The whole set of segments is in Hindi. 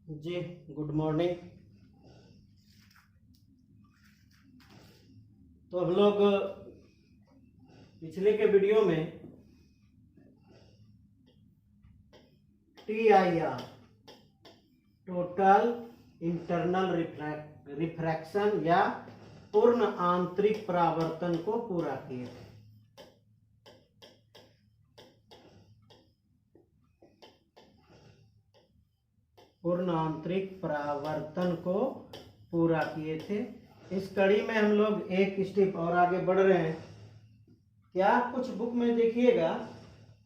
जी, गुड मॉर्निंग। तो हम लोग पिछले के वीडियो में TIR टोटल इंटरनल रिफ्रैक्शन या पूर्ण आंतरिक परावर्तन को पूरा किए थे। पूर्ण आंतरिक परावर्तन को पूरा किए थे। इस कड़ी में हम लोग एक स्टेप और आगे बढ़ रहे हैं। क्या कुछ बुक में देखिएगा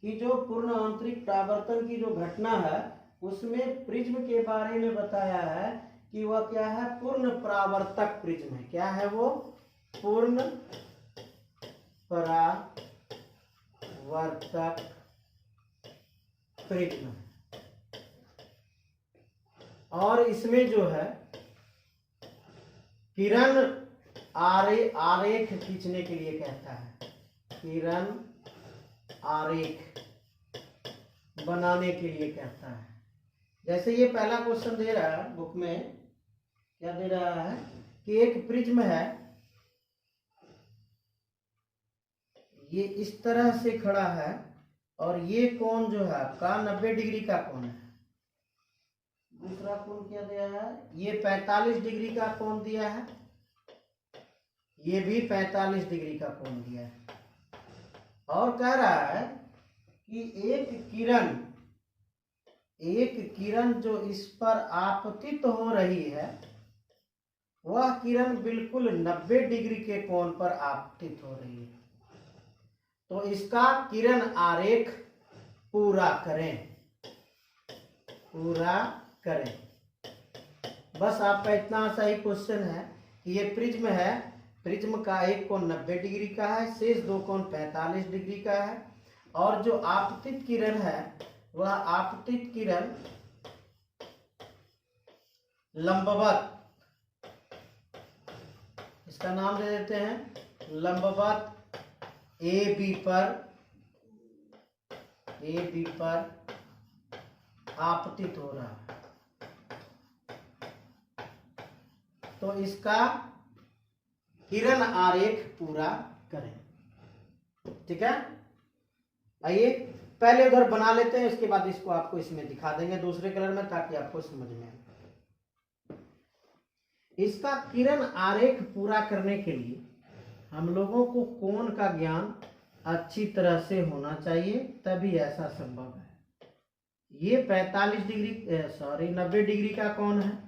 कि जो पूर्ण आंतरिक परावर्तन की जो घटना है उसमें प्रिज्म के बारे में बताया है कि वह क्या है, पूर्ण परावर्तक प्रिज्म है। क्या है वो? पूर्ण परावर्तक प्रिज्म। और इसमें जो है किरण आरेख खींचने के लिए कहता है, किरण आरेख बनाने के लिए कहता है। जैसे ये पहला क्वेश्चन दे रहा है बुक में, क्या दे रहा है कि एक प्रिज्म है, ये इस तरह से खड़ा है और ये कोण जो है आपका 90 डिग्री का कोण है। दूसरा कोण क्या दिया है? ये 45 डिग्री का कोण दिया है, ये भी 45 डिग्री का कोण दिया है। और कह रहा है कि एक किरण जो इस पर आपतित हो रही है वह किरण बिल्कुल 90 डिग्री के कोण पर आपतित हो रही है। तो इसका किरण आरेख पूरा करें। बस आपका इतना सा ही क्वेश्चन है कि ये प्रिज्म है, प्रिज्म का एक कोण 90 डिग्री का है, शेष दो कोण 45 डिग्री का है। और जो आपतित किरण है वह आपतित किरण लंबवत, इसका नाम दे देते हैं लंबवत AB पर आपतित हो रहा है। तो इसका किरण आरेख पूरा करें। ठीक है, आइए पहले उधर बना लेते हैं, उसके बाद इसको आपको इसमें दिखा देंगे दूसरे कलर में ताकि आपको समझ में आए। इसका किरण आरेख पूरा करने के लिए हम लोगों को कोण का ज्ञान अच्छी तरह से होना चाहिए, तभी ऐसा संभव है। ये 90 डिग्री का कोण है,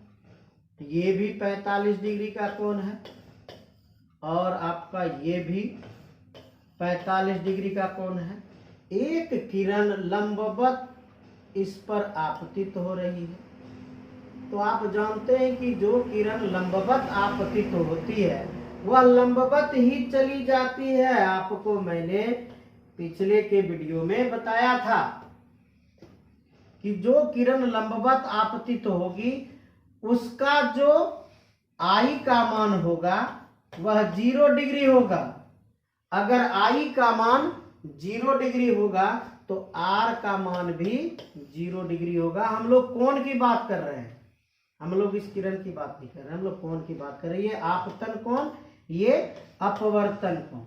ये भी 45 डिग्री का कोण है, और आपका ये भी 45 डिग्री का कोण है। एक किरण लंबवत इस पर आपतित हो रही है। तो आप जानते हैं कि जो किरण लंबवत आपतित होती है वह लंबवत ही चली जाती है। आपको मैंने पिछले के वीडियो में बताया था कि जो किरण लंबवत आपतित होगी उसका जो I का मान होगा वह 0 डिग्री होगा। अगर I का मान 0 डिग्री होगा तो R का मान भी 0 डिग्री होगा। हम लोग कोण की बात कर रहे हैं, हम लोग इस किरण की बात नहीं कर रहे हैं, हम लोग कोण की बात कर रहे हैं। ये आपतन कोण, ये अपवर्तन कोण।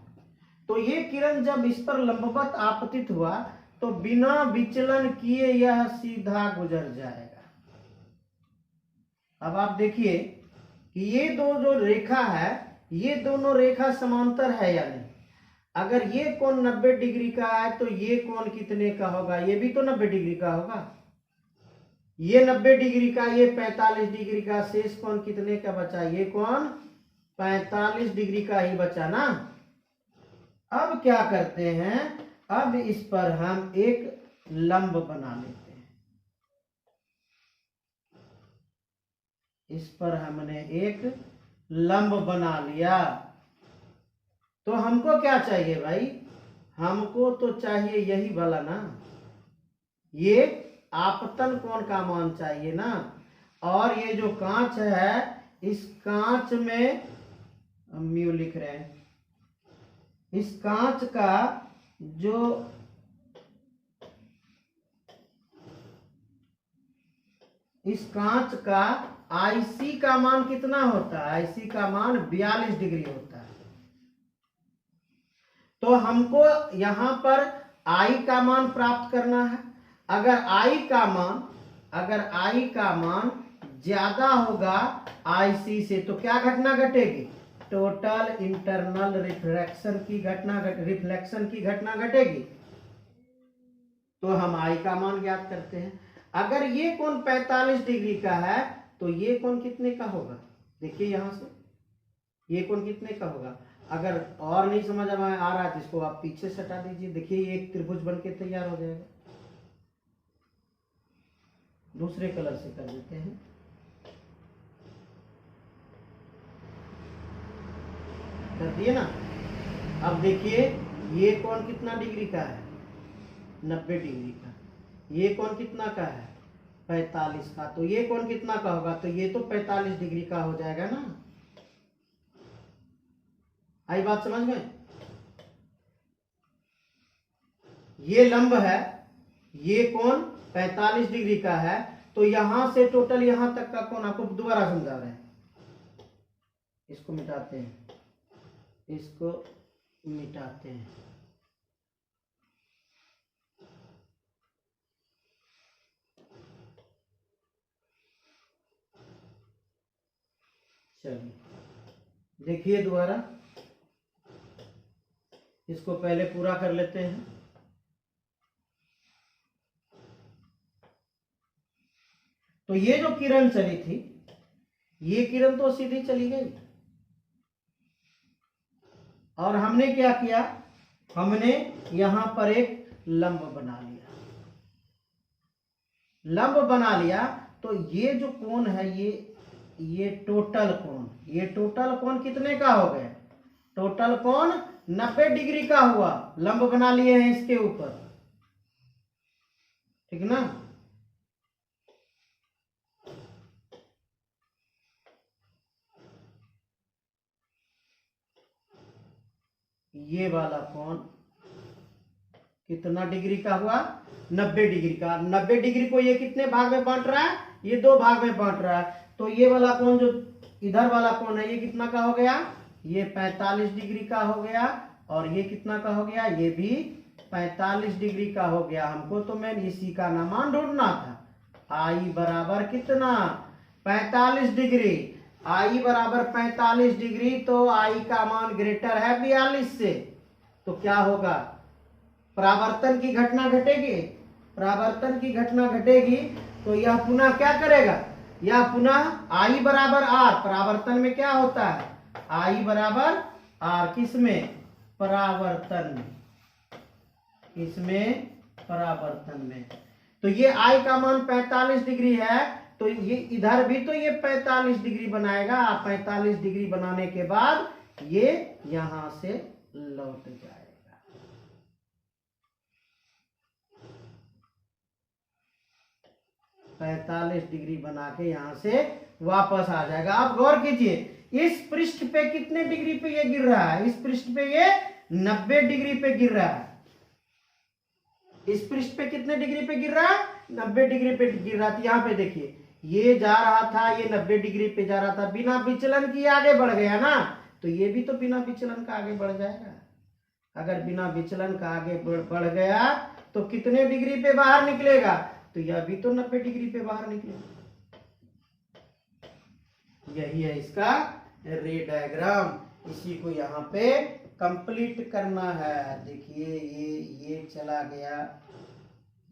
तो ये किरण जब इस पर लंबवत आपतित हुआ तो बिना विचलन किए यह सीधा गुजर जाएगा। अब आप देखिए कि ये दो जो रेखा है, ये दोनों रेखा समांतर है या नहीं। अगर ये कोण 90 डिग्री का है तो ये कोण कितने का होगा? ये भी तो 90 डिग्री का होगा। ये 90 डिग्री का, ये 45 डिग्री का, शेष कोण कितने का बचा? ये कोण 45 डिग्री का ही बचा ना। अब क्या करते हैं, अब इस पर हम एक लंब बना लेते हैं। इस पर हमने एक लंब बना लिया। तो हमको क्या चाहिए भाई? हमको तो चाहिए यही वाला ना, ये आपतन कोण का मान चाहिए ना। और ये जो कांच है, इस कांच में म्यू लिख रहे हैं, इस कांच का जो इस कांच का IC का मान कितना होता है? IC का मान 42 डिग्री होता है। तो हमको यहां पर I का मान प्राप्त करना है। अगर I का मान ज्यादा होगा IC से तो क्या घटना घटेगी? टोटल इंटरनल रिफ्लेक्शन की घटना घटेगी। तो हम I का मान ज्ञात करते हैं। अगर ये कोण 45 डिग्री का है तो ये कोण कितने का होगा? देखिए यहां से ये कोण कितने का होगा? अगर और नहीं समझ में आ रहा है तो इसको आप पीछे से हटा दीजिए। देखिए ये एक त्रिभुज बनके तैयार हो जाएगा। दूसरे कलर से कर देते हैं। कर दिए ना। अब देखिए ये कोण कितना डिग्री का है? 90 डिग्री का। ये कोण कितना का है? 45 का। तो ये कोण कितना का होगा? तो ये तो 45 डिग्री का हो जाएगा ना। आई बात समझ में? ये लंब है, ये कोण 45 डिग्री का है, तो यहां से टोटल यहां तक का कोण आपको दोबारा समझा रहे हैं। इसको मिटाते हैं, इसको मिटाते हैं। चलिए देखिए दोबारा, इसको पहले पूरा कर लेते हैं। तो ये जो किरण चली थी, ये किरण तो सीधी चली गई और हमने क्या किया? हमने यहां पर एक लंब बना लिया। लंब बना लिया तो ये जो कोण है ये टोटल कोण कितने का हो गया? टोटल कोण 90 डिग्री का हुआ। लंब बना लिए हैं इसके ऊपर, ठीक ना। ये वाला कोण कितना डिग्री का हुआ? 90 डिग्री का। 90 डिग्री को ये कितने भाग में बांट रहा है? ये 2 भाग में बांट रहा है। तो ये वाला कोण जो इधर वाला कोण है ये कितना का हो गया? ये 45 डिग्री का हो गया। और ये कितना का हो गया? ये भी 45 डिग्री का हो गया। हमको तो मैं इसी का ना मान ढूंढना था। I बराबर कितना? 45 डिग्री। I बराबर 45 डिग्री, तो I का मान ग्रेटर है 42 से। तो क्या होगा? परावर्तन की घटना घटेगी। परावर्तन की घटना घटेगी तो यह पुनः क्या करेगा? यह पुनः I बराबर R। परावर्तन में क्या होता है? I बराबर R। किसमें? परावर्तन में। इसमें परावर्तन में। तो ये I का मान 45 डिग्री है, तो ये इधर भी तो ये 45 डिग्री बनाएगा। 45 डिग्री बनाने के बाद ये यहां से लौट जाएगा। 45 डिग्री बना के यहां से वापस आ जाएगा। आप गौर कीजिए, इस पृष्ठ पे कितने डिग्री पे ये गिर रहा है? इस पृष्ठ पे ये 90 डिग्री पे गिर रहा है। इस पृष्ठ पे कितने डिग्री पे गिर रहा है? 90 डिग्री पे गिर रहा था। यहाँ पे देखिए, ये जा रहा था, ये 90 डिग्री पे जा रहा था, बिना विचलन किए आगे बढ़ गया ना। तो ये भी तो बिना विचलन का आगे बढ़ जाएगा। अगर बिना विचलन का आगे बढ़ गया तो कितने डिग्री पे बाहर निकलेगा? तो यह भी तो 90 डिग्री पे बाहर निकलेगा। यही है इसका रे डायग्राम। इसी को यहाँ पे कंप्लीट करना है। देखिए ये चला गया,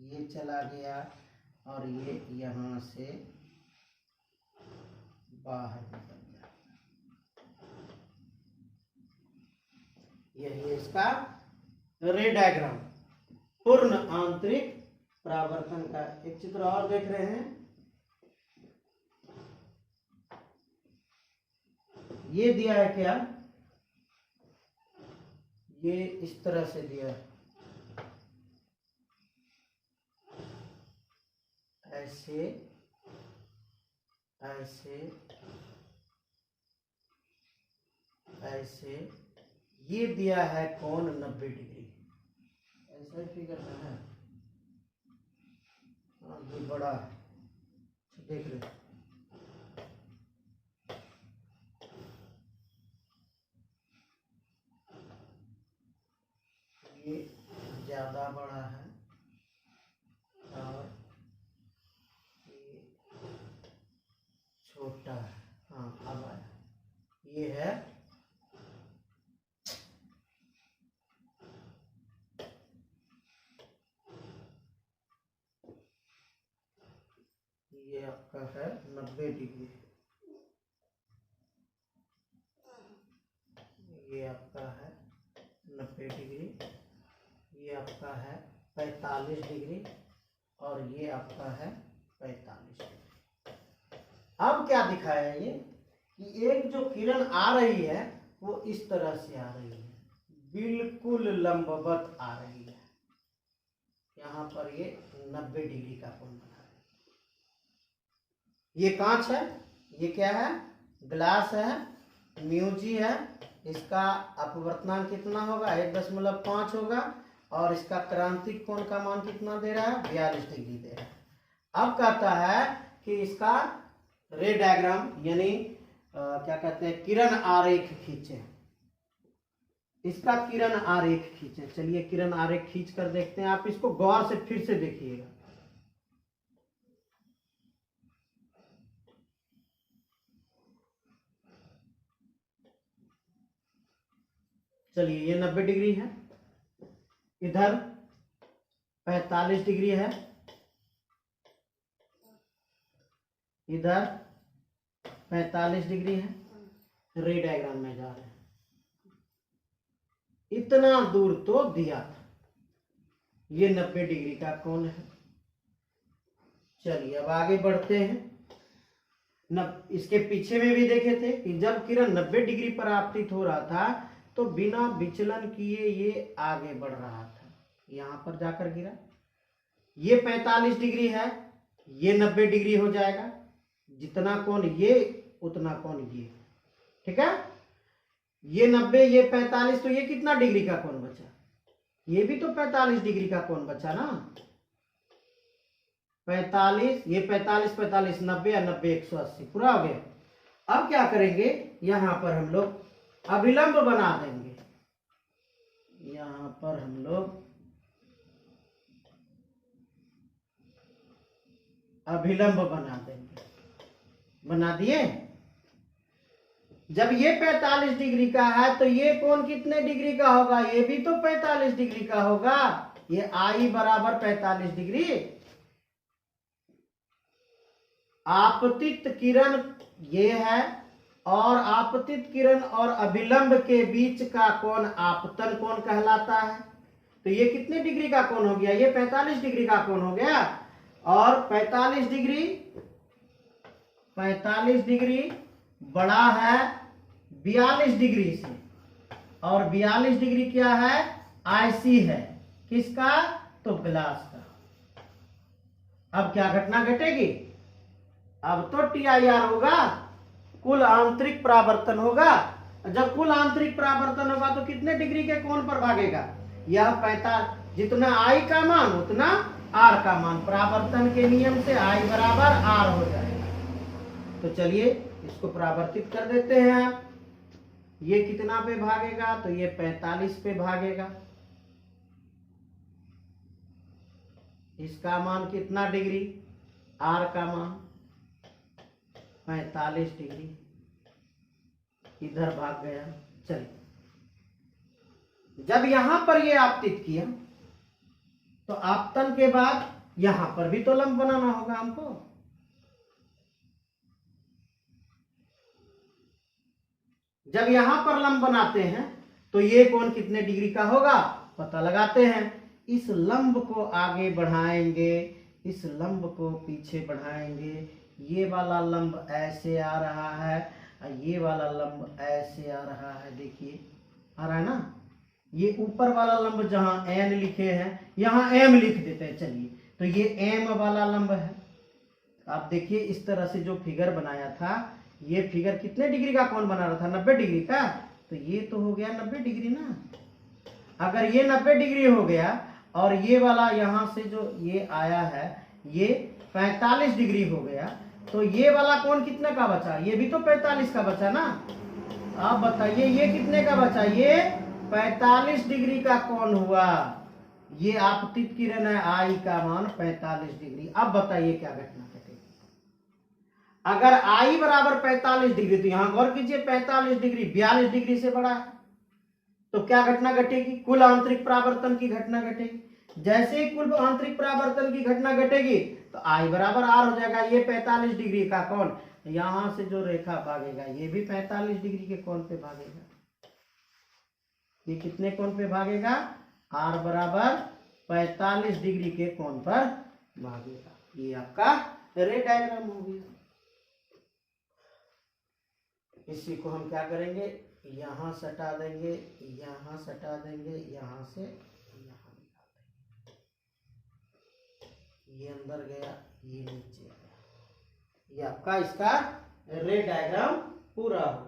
ये चला गया और ये यहां से बाहर निकल गया। यही है इसका रे डायग्राम, पूर्ण आंतरिक परावर्तन का। एक चित्र और देख रहे हैं, ये दिया है क्या? ये इस तरह से दिया है, ऐसे ऐसे ऐसे। ये दिया है कोण 90 डिग्री। ऐसा फिगर है, ये बड़ा है, देख लो, ये ज्यादा बड़ा है और ये छोटा है। हाँ अब आया, ये है ये आपका है 90 डिग्री, ये आपका है 90 डिग्री, ये आपका है 45 डिग्री और ये आपका है 45 डिग्री। अब क्या दिखाया ये कि एक जो किरण आ रही है वो इस तरह से आ रही है, बिल्कुल लंबवत आ रही है। यहाँ पर ये 90 डिग्री का कोण बना है। ये कांच है, ये क्या है, ग्लास है, म्यूजी है, इसका अपवर्तनांक कितना होगा 1.5 होगा और इसका क्रांतिक कोण का मान कितना दे रहा है 42 डिग्री दे रहा है। अब कहता है कि इसका रे डायग्राम यानी क्या कहते हैं किरण आरेख खींचे, इसका किरण आरेख खींचे। चलिए किरण आरेख खींच कर देखते हैं, आप इसको गौर से फिर से देखिएगा। चलिए ये 90 डिग्री है, इधर 45 डिग्री है, इधर 45 डिग्री है। रे डायग्राम में जा रहे हैं, इतना दूर तो दिया था, ये 90 डिग्री का कोण है। चलिए अब आगे बढ़ते हैं। इसके पीछे में भी देखे थे कि जब किरण 90 डिग्री पर आपतित हो रहा था तो बिना विचलन किए ये आगे बढ़ रहा था, यहां पर जाकर गिरा। ये 45 डिग्री है, ये 90 डिग्री हो जाएगा, जितना कोण ये उतना कोण ये, ठीक है। ये 90 ये 45, तो ये कितना डिग्री का कोण बचा, ये भी तो 45 डिग्री का कोण बचा ना। 45 ये 45 45 90 या 90 180 पूरा हो गया। अब क्या करेंगे, यहां पर हम लोग अभिलंब बना देंगे, यहां पर हम लोग अभिलंब बना देंगे। बना दिए। जब ये 45 डिग्री का है तो ये कोण कितने डिग्री का होगा, ये भी तो 45 डिग्री का होगा। ये आई बराबर 45 डिग्री। आपतित किरण ये है और आपतित किरण और अभिलंब के बीच का कोण आपतन कोण कहलाता है। तो ये कितने डिग्री का कोण हो गया, ये 45 डिग्री का कोण हो गया। और 45 डिग्री बड़ा है 42 डिग्री से, और 42 डिग्री क्या है, आईसी है, किसका, तो ग्लास का। अब क्या घटना घटेगी, अब तो TIR होगा, कुल आंतरिक परावर्तन होगा। जब कुल आंतरिक परावर्तन होगा तो कितने डिग्री के कोण पर भागेगा, यह 45, जितना आई का मान उतना आर का मान, परावर्तन के नियम से आई बराबर आर हो जाएगा। तो चलिए इसको परावर्तित कर देते हैं। ये कितना पे भागेगा, तो ये 45 पे भागेगा। इसका मान कितना डिग्री, आर का मान 45 डिग्री, इधर भाग गया। चलिए जब यहां पर ये आपतित किया तो आपतन के बाद यहां पर भी तो लंब बनाना होगा हमको। जब यहां पर लंब बनाते हैं तो ये कोण कितने डिग्री का होगा, पता लगाते हैं। इस लंब को आगे बढ़ाएंगे, इस लंब को पीछे बढ़ाएंगे। ये वाला लंब ऐसे आ रहा है, ये वाला लंब ऐसे आ रहा है, देखिए आ रहा है ना। ये ऊपर वाला लंब जहां n लिखे हैं यहां m लिख देते हैं। चलिए तो ये m वाला लंब है। आप देखिए इस तरह से जो फिगर बनाया था, ये फिगर कितने डिग्री का कोण बना रहा था, 90 डिग्री का। तो ये तो हो गया 90 डिग्री ना। अगर ये 90 डिग्री हो गया और ये वाला यहां से जो ये आया है ये 45 डिग्री हो गया, तो ये वाला कोण कितने का बचा? ये भी तो 45 का बचा ना। अब बताइए ये कितने का बचा? ये 45 डिग्री का कोण हुआ। ये आपतित किरण है, आई का मान 45 डिग्री। अब बताइए क्या घटना घटेगी? अगर आई बराबर 45 डिग्री, तो यहां गौर कीजिए 45 डिग्री 42 डिग्री से बड़ा है, तो क्या घटना घटेगी? कुल आंतरिक परावर्तन की घटना घटेगी। जैसे ही कुल आंतरिक परावर्तन की घटना घटेगी तो आई बराबर आर हो जाएगा। ये 45 डिग्री का कोण, यहां से जो रेखा भागेगा ये भी 45 डिग्री के कोण पे भागेगा। ये कितने कोण पे भागेगा? आर बराबर 45 डिग्री के कोण पर भागेगा। ये आपका रे डायग्राम हो गया। इसी को हम क्या करेंगे? यहां सटा देंगे, यहां सटा देंगे, यहां से यहां निकाल देंगे। ये अंदर गया, ये नीचे गया। ये आपका इसका रे डायग्राम पूरा हो गया।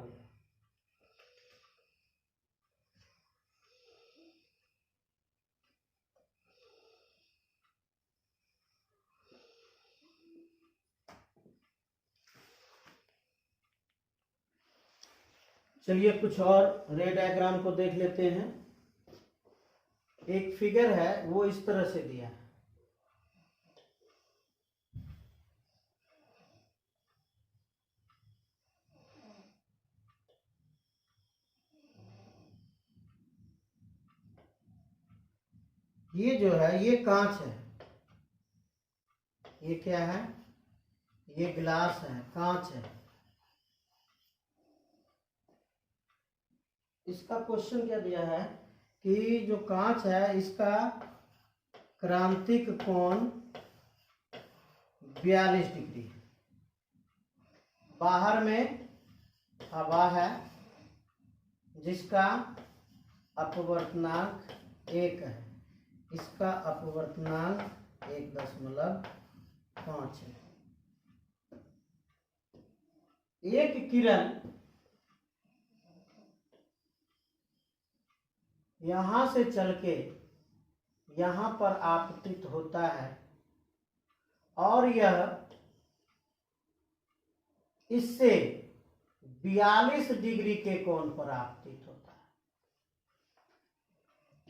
चलिए कुछ और रे डायग्राम को देख लेते हैं। एक फिगर है, वो इस तरह से दिया है। ये जो है ये कांच है। ये क्या है? ये ग्लास है, कांच है। इसका क्वेश्चन क्या दिया है कि जो कांच है इसका क्रांतिक कोण 42 डिग्री है। बाहर में हवा है जिसका अपवर्तनांक 1 है, इसका अपवर्तनांक 1.5 है। एक किरण यहां से चल के यहां पर आपतित होता है और यह इससे 42 डिग्री के कोण पर आपतित होता है।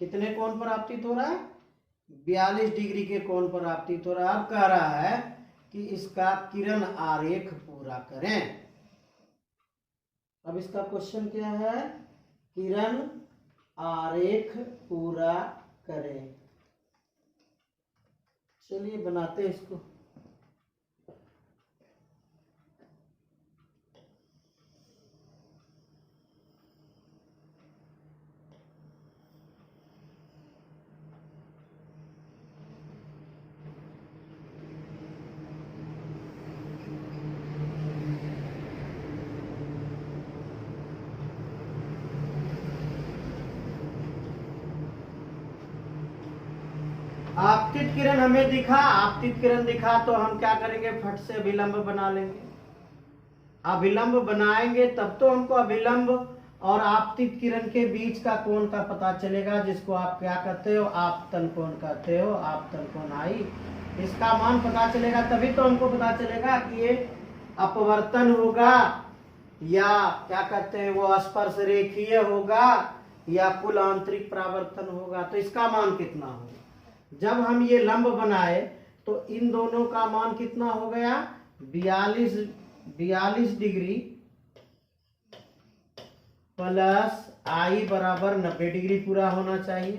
कितने कोण पर आपतित हो रहा है? 42 डिग्री के कोण पर आपतित हो रहा है। अब कह रहा है कि इसका किरण आरेख पूरा करें। अब इसका क्वेश्चन क्या है? किरण आरेख पूरा करें। चलिए बनाते हैं इसको। आपतित किरण हमें दिखा, आपतित किरण दिखा तो हम क्या करेंगे? फट से अभिलंब बना लेंगे। अभिलंब बनाएंगे तब तो हमको अभिलंब और आपतित किरण के बीच का कोण का पता चलेगा, जिसको आप क्या कहते हो? आपतन कोण कहते हो। आपतन कोण आई, इसका मान पता चलेगा तभी तो हमको पता चलेगा कि ये अपवर्तन होगा या क्या कहते हैं वो स्पर्श रेखीय होगा या कुल आंतरिक परावर्तन होगा। तो इसका मान कितना होगा? जब हम ये लंब बनाए तो इन दोनों का मान कितना हो गया? 42 डिग्री प्लस आई बराबर 90 डिग्री पूरा होना चाहिए।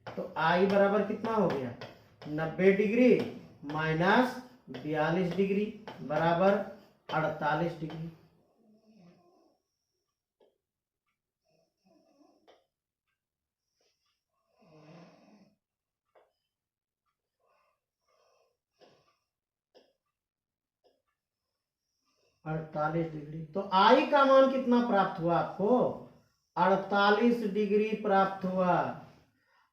तो आई बराबर कितना हो गया? 90 डिग्री माइनस 42 डिग्री बराबर 48 डिग्री। तो आई का मान कितना प्राप्त हुआ आपको? 48 डिग्री प्राप्त हुआ।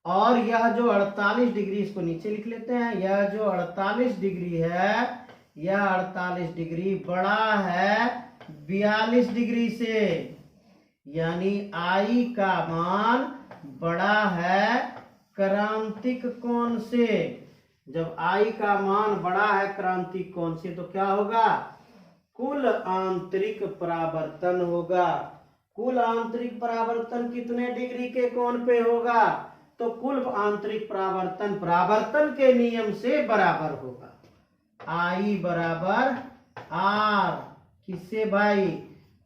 और यह जो 48 डिग्री, इसको नीचे लिख लेते हैं। यह जो 48 डिग्री है, यह 48 डिग्री बड़ा है 42 डिग्री से, यानी आई का मान बड़ा है क्रांतिक कोण से। जब आई का मान बड़ा है क्रांतिक कोण से तो क्या होगा? कुल आंतरिक परावर्तन होगा। कुल आंतरिक परावर्तन कितने डिग्री के कोण पे होगा? तो कुल आंतरिक परावर्तन परावर्तन के नियम से बराबर होगा। आई बराबर आर किससे भाई?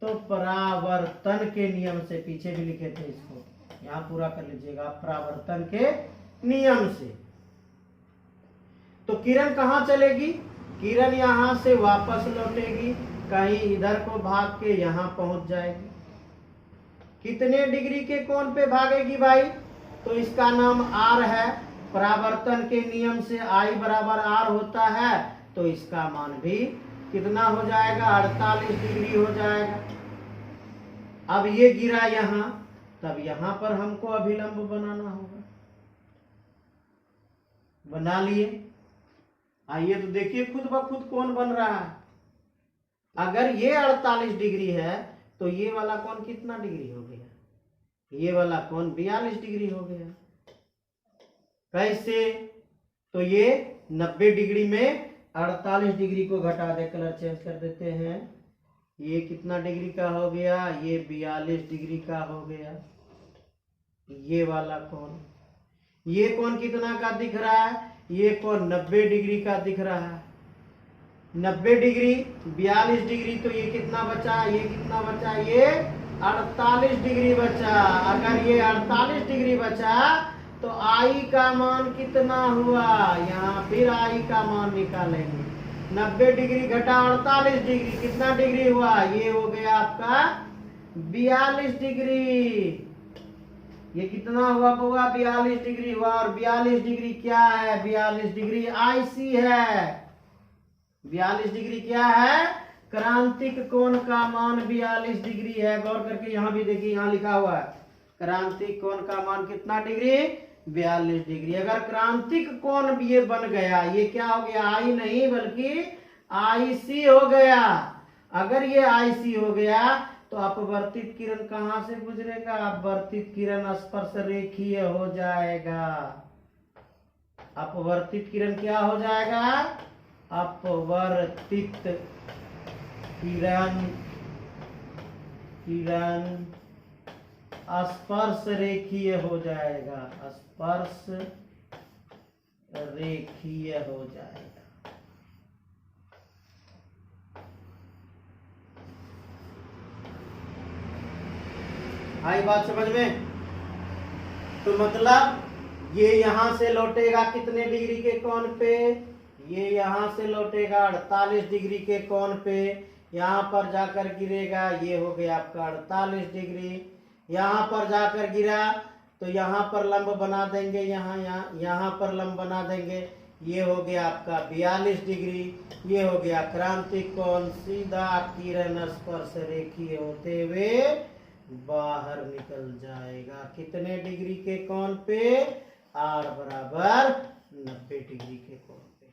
तो परावर्तन के नियम से। पीछे भी लिखे थे इसको, यहाँ पूरा कर लीजिएगा, परावर्तन के नियम से। तो किरण कहाँ चलेगी? किरण यहां से वापस लौटेगी, कहीं इधर को भाग के यहां पहुंच जाएगी। कितने डिग्री के कोण पे भागेगी भाई? तो इसका नाम आर है। परावर्तन के नियम से आई बराबर आर होता है, तो इसका मान भी कितना हो जाएगा? 48 डिग्री हो जाएगा। अब ये गिरा यहां, तब यहां पर हमको अभिलंब बनाना होगा। बना लिए। आइए तो देखिए खुद ब खुद कौन बन रहा है। अगर ये 48 डिग्री है तो ये वाला कोण कितना डिग्री हो गया? ये वाला कोण 42 डिग्री हो गया। कैसे? तो ये 90 डिग्री में 48 डिग्री को घटा दे, कलर चेंज कर देते हैं। ये कितना डिग्री का हो गया? ये 42 डिग्री का हो गया। ये वाला कोण, ये कोण कितना का दिख रहा है? ये कोण 90 डिग्री का दिख रहा है। 90 डिग्री 42 डिग्री, तो ये कितना बचा? ये कितना बचा? ये 48 डिग्री बचा। अगर ये 48 डिग्री बचा तो आई का मान कितना हुआ? यहाँ फिर आई का मान निकालेंगे। 90 डिग्री घटा 48 डिग्री, कितना डिग्री हुआ? ये हो गया आपका 42 डिग्री। ये कितना हुआ होगा? 42 डिग्री हुआ। और 42 डिग्री क्या है? 42 डिग्री आईसी है। 42 डिग्री क्या है? क्रांतिक कोण का मान 42 डिग्री है। गौर करके यहाँ भी देखिए, यहाँ लिखा हुआ है क्रांतिक कोण का मान कितना डिग्री? 42 डिग्री। अगर क्रांतिक कोण ये बन गया, ये क्या हो गया? आई नहीं बल्कि आईसी हो गया। अगर ये आईसी हो गया तो अपवर्तित किरण कहां से गुजरेगा? अपवर्तित किरण स्पर्श रेखीय हो जाएगा। अपवर्तित किरण क्या हो जाएगा? अपवर्तित किरण स्पर्श रेखीय हो जाएगा। स्पर्श रेखीय हो जाएगा। आई बात समझ में? तो मतलब ये यहां से लौटेगा कितने डिग्री के कोण पे? ये यहां से लौटेगा 48 डिग्री के कोण पे। यहां पर जाकर गिरेगा, ये हो गया आपका 48 डिग्री। यहां पर जाकर गिरा तो यहां पर लंब बना देंगे, यहाँ पर लंब बना देंगे। ये हो गया आपका 42 डिग्री। ये हो गया क्रांतिक कोण। सीधा किरण स्पर्श रेखीय होते हुए बाहर निकल जाएगा। कितने डिग्री के कोण पे? आर बराबर 90 डिग्री के कोण पे।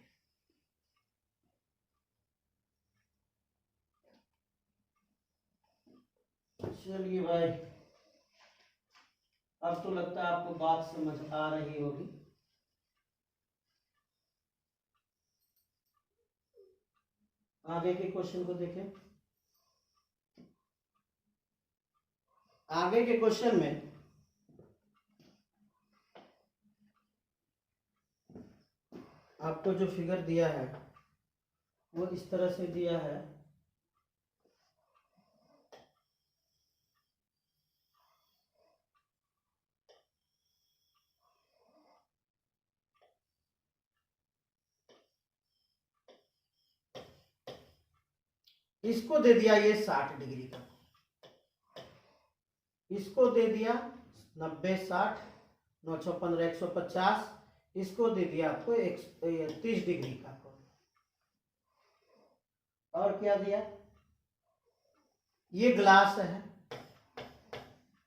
चलिए भाई, अब तो लगता है आपको बात समझ आ रही होगी। आगे के क्वेश्चन को देखें। आगे के क्वेश्चन में आपको जो फिगर दिया है वो इस तरह से दिया है। इसको दे दिया ये 60 डिग्री का, इसको दे दिया 90, 60, 9 6 15 150, इसको दे दिया आपको 30 डिग्री का कोण। और क्या दिया? ये ग्लास है।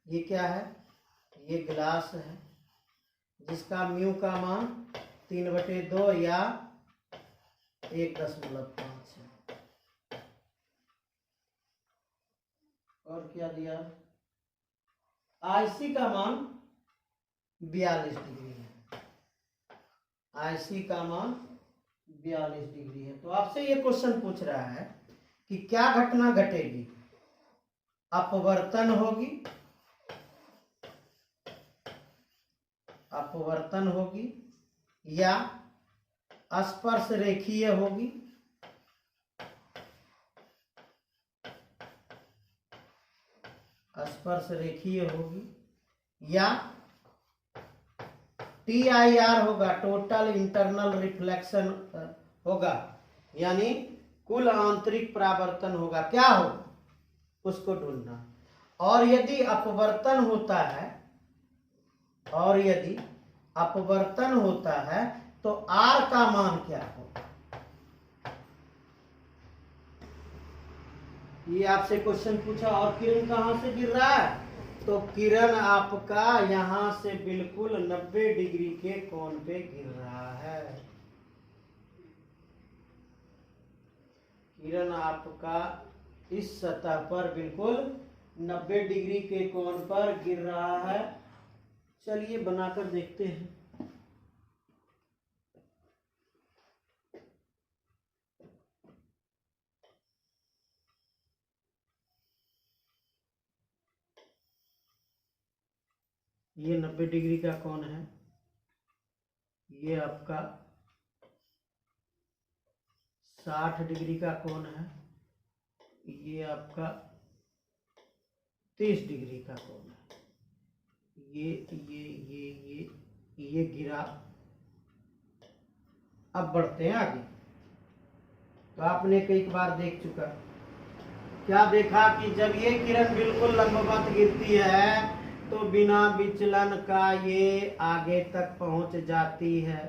ये क्या है? ये ग्लास है जिसका म्यू का मान 3/2 या 1.5 है। और क्या दिया? आईसी का मान 42 डिग्री है। आईसी का मान 42 डिग्री है। तो आपसे ये क्वेश्चन पूछ रहा है कि क्या घटना घटेगी, अपवर्तन होगी, अपवर्तन होगी या स्पर्श रेखीय होगी, स्पर्श रेखीय होगी, या TIR होगा, टोटल इंटरनल रिफ्लेक्शन होगा, यानी कुल आंतरिक परावर्तन होगा। क्या हो उसको ढूंढना। और यदि अपवर्तन होता है, और यदि अपवर्तन होता है तो R का मान क्या होगा। ये आपसे क्वेश्चन पूछा। और किरण कहां से गिर रहा है, तो किरण आपका यहां से बिल्कुल 90 डिग्री के कोण पे गिर रहा है। किरण आपका इस सतह पर बिल्कुल 90 डिग्री के कोण पर गिर रहा है। चलिए बनाकर देखते हैं। ये 90 डिग्री का कोण है, ये आपका 60 डिग्री का कोण है, ये आपका 30 डिग्री का कोण है। ये गिरा। अब बढ़ते हैं आगे। तो आपने कई बार देख चुका, क्या देखा कि जब ये किरण बिल्कुल लंबवत गिरती है तो बिना विचलन का ये आगे तक पहुंच जाती है।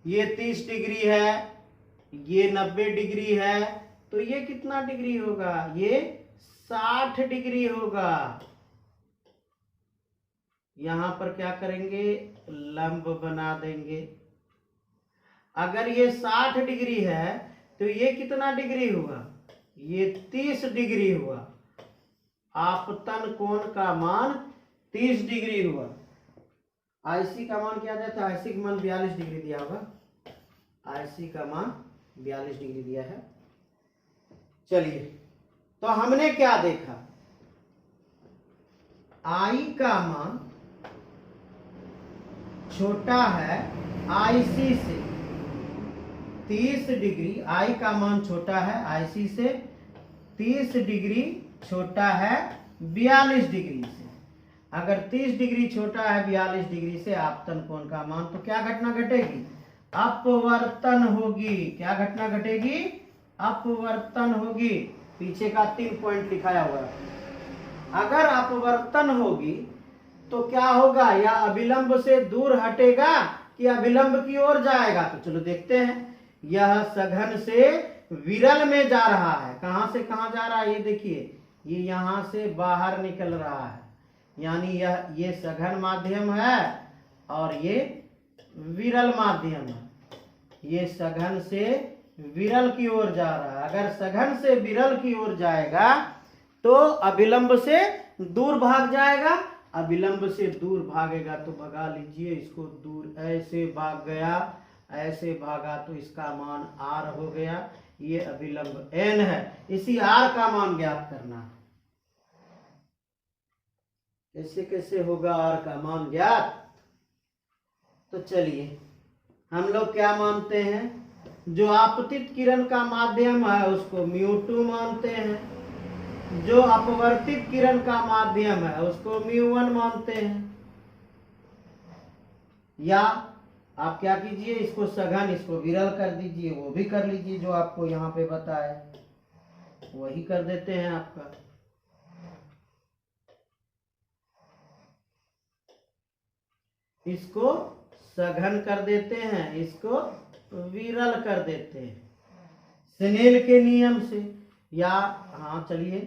ये 30 डिग्री है, ये 90 डिग्री है, तो ये कितना डिग्री होगा, ये 60 डिग्री होगा। यहां पर क्या करेंगे, लंब बना देंगे। अगर ये 60 डिग्री है तो ये कितना डिग्री हुआ, ये 30 डिग्री हुआ। आपतन कोण का मान 30 डिग्री हुआ। आईसी का मान क्या दिया था, आईसी का मान 42 डिग्री दिया होगा। आईसी का मान 42 डिग्री दिया है। चलिए, तो हमने क्या देखा, आई का मान छोटा है आईसी से 30 डिग्री। आई का मान छोटा है आईसी से 30 डिग्री छोटा है 42 डिग्री से। अगर 30 डिग्री छोटा है 42 डिग्री से आपतन कोण का मान, तो क्या घटना घटेगी, अपवर्तन होगी। क्या घटना घटेगी, अपवर्तन होगी। पीछे का 3 पॉइंट लिखाया हुआ है। अगर अपवर्तन होगी तो क्या होगा, या अभिलंब से दूर हटेगा कि अभिलंब की ओर जाएगा। तो चलो देखते हैं। यह सघन से विरल में जा रहा है। कहां से कहां जा रहा है, ये देखिए, ये यहां से बाहर निकल रहा है, यानी ये सघन माध्यम है और ये विरल माध्यम है। ये सघन से विरल की ओर जा रहा है। अगर सघन से विरल की ओर जाएगा तो अभिलंब से दूर भाग जाएगा। अभिलंब से दूर भागेगा तो भगा लीजिए इसको दूर। ऐसे भाग गया, ऐसे भागा तो इसका मान R हो गया। ये अभिलंब N है। इसी R का मान ज्ञात करना है। कैसे कैसे होगा R का मान ज्ञात, तो चलिए हम लोग क्या मानते हैं, जो आपतित किरण का माध्यम है उसको μ2 मानते हैं, जो अपवर्तित किरण का माध्यम है उसको μ1 मानते हैं। या आप क्या कीजिए, इसको सघन इसको विरल कर दीजिए, वो भी कर लीजिए जो आपको यहाँ पे बताया वही कर देते हैं आपका। इसको सघन कर देते हैं, इसको विरल कर देते हैं स्नेल के नियम से। या हाँ चलिए,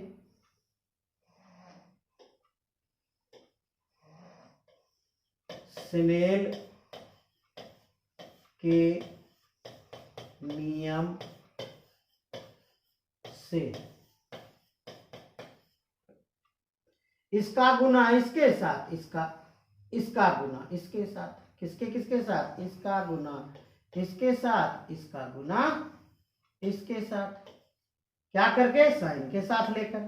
स्नेल के नियम से इसका गुना इसके साथ, इसका गुना इसके साथ, किसके किसके साथ, इसका गुना इसके साथ, इसका गुना इसके साथ क्या करके, साइन के साथ लेकर।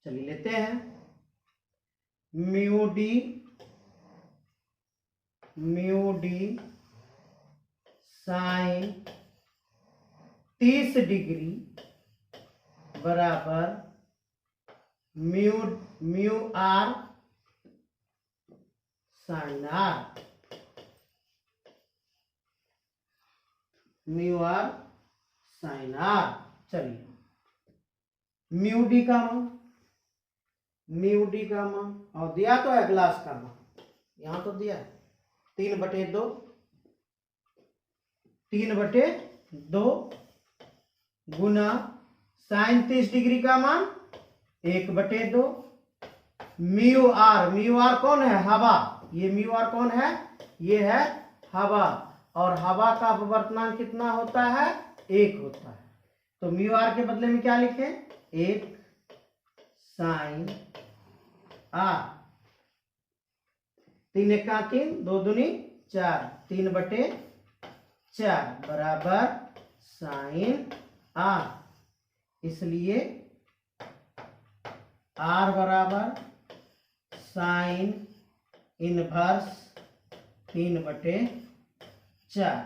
चलिए लेते हैं म्यू डी साइन 30 डिग्री बराबर mu R sine R, mu R sine R. चलिए म्यू डी का मान और दिया तो है ग्लास का मान, यहां तो दिया 3/2 गुना साइन 30 डिग्री का मान 1/2 म्यू आर कौन है, हवा। ये म्यू आर कौन है, ये है हवा, और हवा का अपवर्तनांक कितना होता है, 1 होता है। तो म्यू आर के बदले में क्या लिखें, 1 साइन आर। 3 1 का 3, 2 दूनी 4, 3/4 बराबर साइन आर। इसलिए आर बराबर साइन इनवर्स 3/4,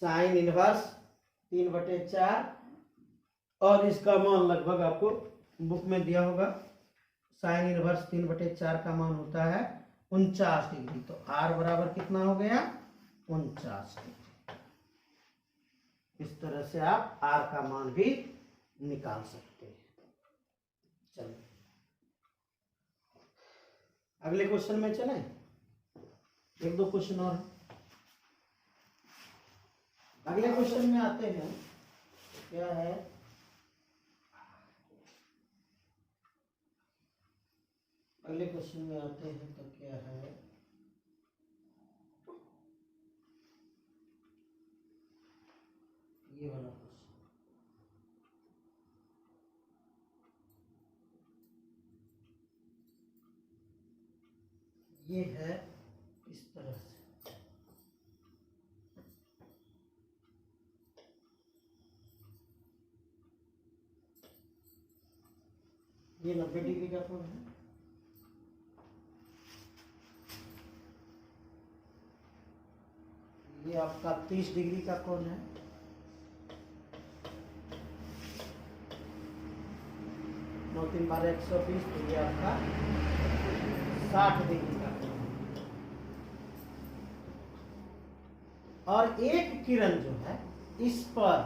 साइन इनवर्स 3/4, और इसका मान लगभग आपको बुक में दिया होगा। साइन इनवर्स 3/4 का मान होता है 49 डिग्री। तो आर बराबर कितना हो गया, 49 डिग्री। इस तरह से आप आर का मान भी निकाल सकते हैं। चलिए अगले क्वेश्चन में चलें, 1-2 क्वेश्चन और। अगले क्वेश्चन में आते हैं, क्या है, अगले क्वेश्चन में आते हैं तो क्या है, ये वाला क्वेश्चन। ये है इस तरह से, ये 90 डिग्री का कोण है, ये आपका 30 डिग्री का कोण है, 9 3 12 120, तो ये आपका 60 डिग्री का कोण है। और एक किरण जो है इस पर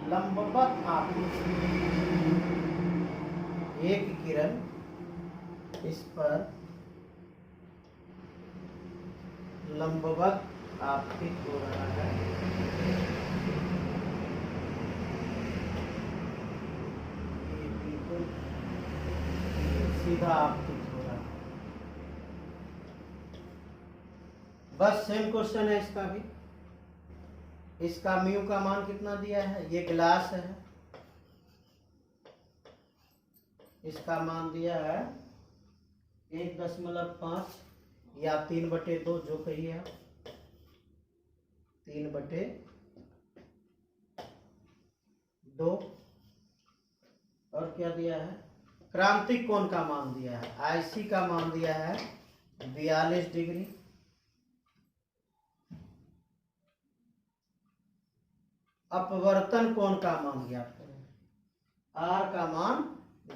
लंबवत आपतित, एक किरण इस पर लंबवत आपतित हो रहा है, ये बिल्कुल सीधा आपतित हो रहा है। बस सेम क्वेश्चन है इसका भी। इसका म्यू का मान कितना दिया है, ये ग्लास है, इसका मान दिया है 1.5 या 3/2, जो कहिए आप, 3/2। और क्या दिया है, क्रांतिक कोण का मान दिया है, आईसी का मान दिया है 42 डिग्री। अपवर्तन कोण का मान ज्ञात करें, आर का मान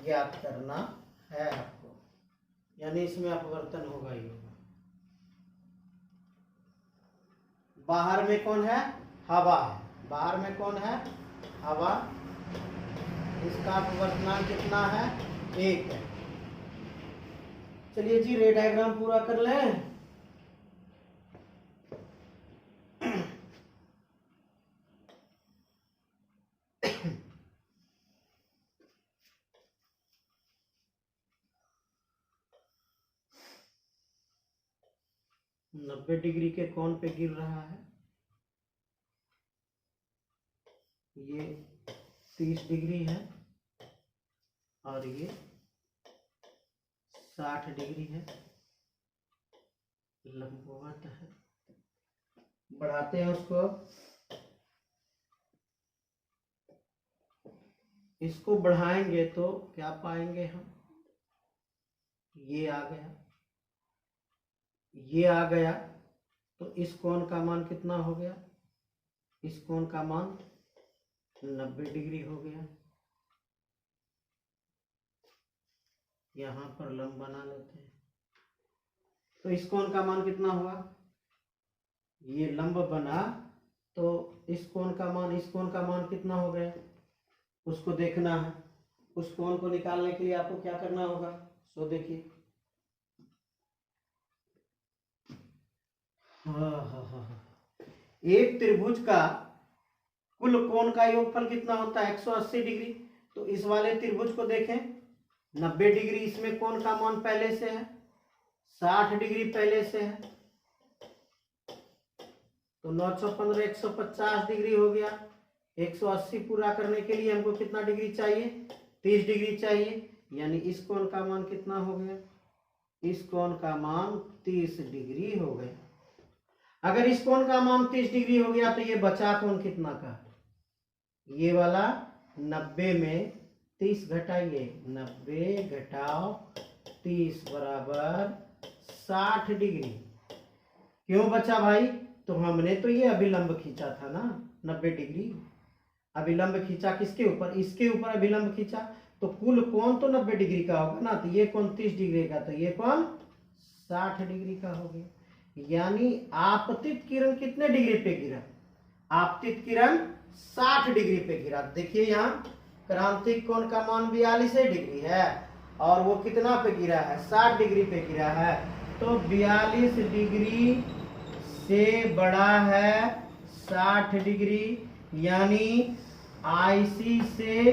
ज्ञात करना है आपको, यानी इसमें अपवर्तन होगा ही होगा। बाहर में कौन है, हवा है, बाहर में कौन है, हवा। इसका अपवर्तनांक कितना है, 1 है। चलिए जी रे डायग्राम पूरा कर लें। नब्बे डिग्री के कोण पे गिर रहा है, ये 30 डिग्री है और ये 60 डिग्री है, लंबवत है, बढ़ाते हैं उसको। इसको बढ़ाएंगे तो क्या पाएंगे हम, ये आ गया, ये आ गया। तो इस कोण का मान कितना हो गया, इस कोण का मान 90 डिग्री हो गया। यहां पर लंब बना लेते हैं। तो इस कोण का मान कितना हुआ, ये लंब बना, तो इस कोण का मान, इस कोण का मान कितना हो गया, उसको देखना है। उस कोण को निकालने के लिए आपको क्या करना होगा, सो देखिए। एक त्रिभुज का कुल कोण का योगफल कितना होता है, 180 डिग्री। तो इस वाले त्रिभुज को देखें, 90 डिग्री इसमें कोण का मान पहले से है, 60 डिग्री पहले से है, तो 915 150 डिग्री हो गया। 180 पूरा करने के लिए हमको कितना डिग्री चाहिए, 30 डिग्री चाहिए। यानी इस कोण का मान कितना हो गया, इस कोण का मान 30 डिग्री हो गया। अगर इस कोण का मान 30 डिग्री हो गया तो ये बचा कोण कितना का, ये वाला 90 में 30 घटाइए, 90 घटाओ 30 बराबर 60 डिग्री। क्यों बचा भाई, तो हमने तो ये अभिलंब खींचा था ना 90 डिग्री, अभिलंब खींचा किसके ऊपर, इसके ऊपर अभिलंब खींचा। तो कुल कोण तो 90 डिग्री का होगा ना, तो ये कोण 30 डिग्री का, तो ये कोण 60 डिग्री का हो गया। यानी आपतित किरण कितने डिग्री पे गिरा, आपतित किरण 60 डिग्री पे गिरा। देखिए यहाँ क्रांतिक कोण का मान 42 डिग्री है और वो कितना पे गिरा है, 60 डिग्री पे गिरा है। तो 42 डिग्री से बड़ा है 60 डिग्री, यानी आईसी से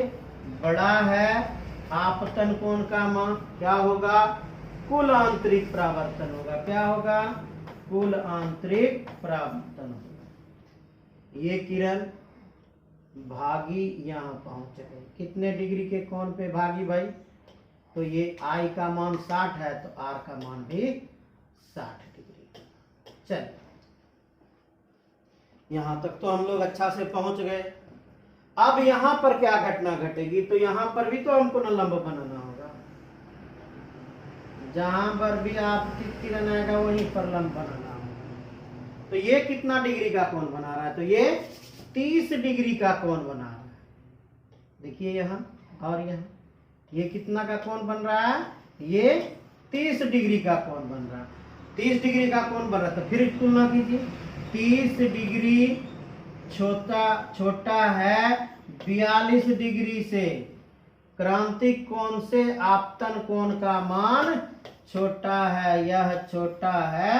बड़ा है आपतन कोण का मान। क्या होगा, कुल आंतरिक परावर्तन होगा। क्या होगा, कुल आंतरिक परावर्तन होगा। ये किरण भागी यहाँ पहुंच गई, कितने डिग्री के कोण पे भागी भाई, तो ये आई का मान 60 है तो आर का मान भी 60 डिग्री। चल यहां तक तो हम लोग अच्छा से पहुंच गए। अब यहां पर क्या घटना घटेगी, तो यहां पर भी तो हमको न लंब बनाना होगा, जहां पर भी आपतित किरण आएगा वहीं पर लंब बनाना होगा। तो ये कितना डिग्री का कोण बना रहा है, तो ये 30 डिग्री का कोण बना रहा है। देखिए यहाँ और यहाँ ये कितना का कोण बन रहा है, ये 30 डिग्री का कोण बन रहा है। 30 डिग्री का कोण बन रहा है, तो फिर तुलना कीजिए। 30 डिग्री छोटा है 42 डिग्री से, क्रांतिक कोण से आपतन कोण का मान छोटा है, यह छोटा है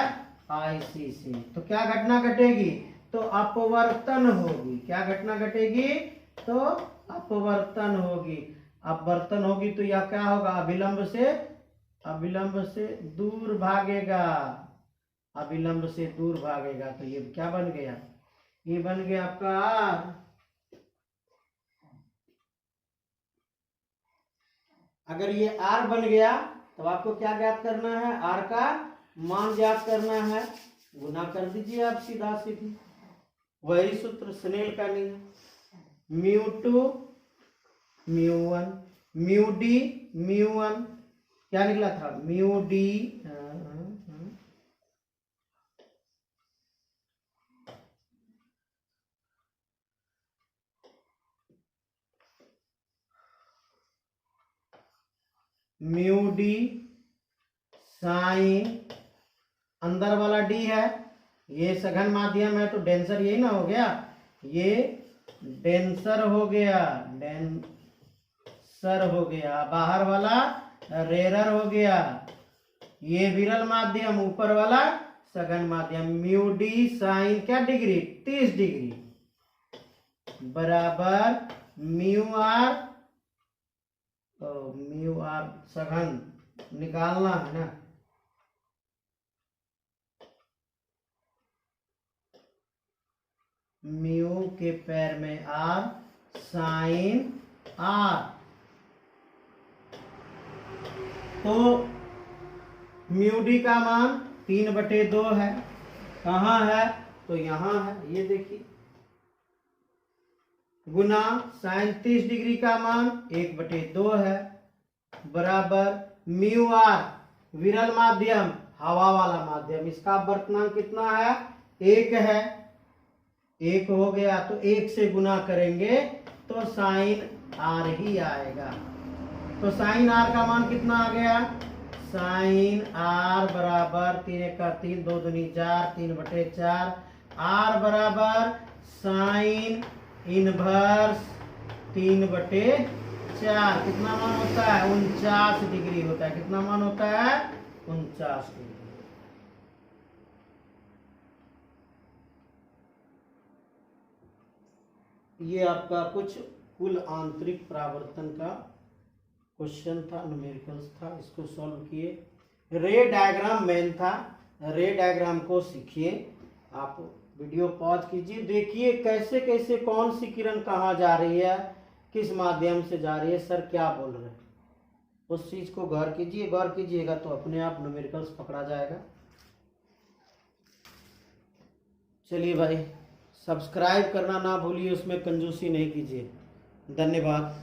आईसी से। तो क्या घटना घटेगी, तो अपवर्तन होगी। क्या घटना घटेगी, तो अपवर्तन होगी। अपवर्तन होगी तो यह क्या होगा, अभिलंब से दूर भागेगा, अभिलंब से दूर भागेगा। तो ये क्या बन गया, ये बन गया आपका आर। अगर ये आर बन गया तो आपको क्या ज्ञात करना है, आर का मान ज्ञात करना है। गुना कर दीजिए आप सीधा सीधी, वही सूत्र स्नेल का नियम, μ2 μ1 μd μ1, क्या निकला था, μd μd साइन, अंदर वाला डी है, ये सघन माध्यम है तो डेंसर यही ना हो गया, ये डेंसर हो गया, डेंसर हो गया। बाहर वाला रेरर हो गया, ये विरल माध्यम, ऊपर वाला सघन माध्यम। म्यू डी साइन क्या डिग्री, 30 डिग्री बराबर म्यू आर, म्यू आर सघन निकालना है ना, म्यू के पैर में आर साइन आर। तो म्यू डी का मान 3/2 है, कहाँ है, तो यहाँ है, ये देखिए, गुना साइन 30 डिग्री का मान 1/2 है, बराबर म्यू आर विरल माध्यम हवा वाला माध्यम, इसका अपवर्तनांक कितना है, 1 है, 1 हो गया तो 1 से गुना करेंगे तो साइन आर ही आएगा। तो साइन आर का मान कितना आ गया, साइन आर बराबर 3 का 3, 2 दूनी 4, 3/4, आर बराबर साइन इनवर्स 3/4, कितना मान होता है, 49 डिग्री होता है। कितना मान होता है, 49 डिग्री। ये आपका कुछ कुल आंतरिक परावर्तन का क्वेश्चन था, न्यूमेरिकल्स था, इसको सॉल्व किए। रे डायग्राम मेन था, रे डायग्राम को सीखिए। आप वीडियो पॉज कीजिए, देखिए कैसे कैसे कौन सी किरण कहाँ जा रही है, किस माध्यम से जा रही है, सर क्या बोल रहे हैं, उस चीज को गौर कीजिए। गौर कीजिएगा तो अपने आप न्यूमेरिकल्स पकड़ा जाएगा। चलिए भाई, सब्सक्राइब करना ना भूलिए, उसमें कंजूसी नहीं कीजिए। धन्यवाद।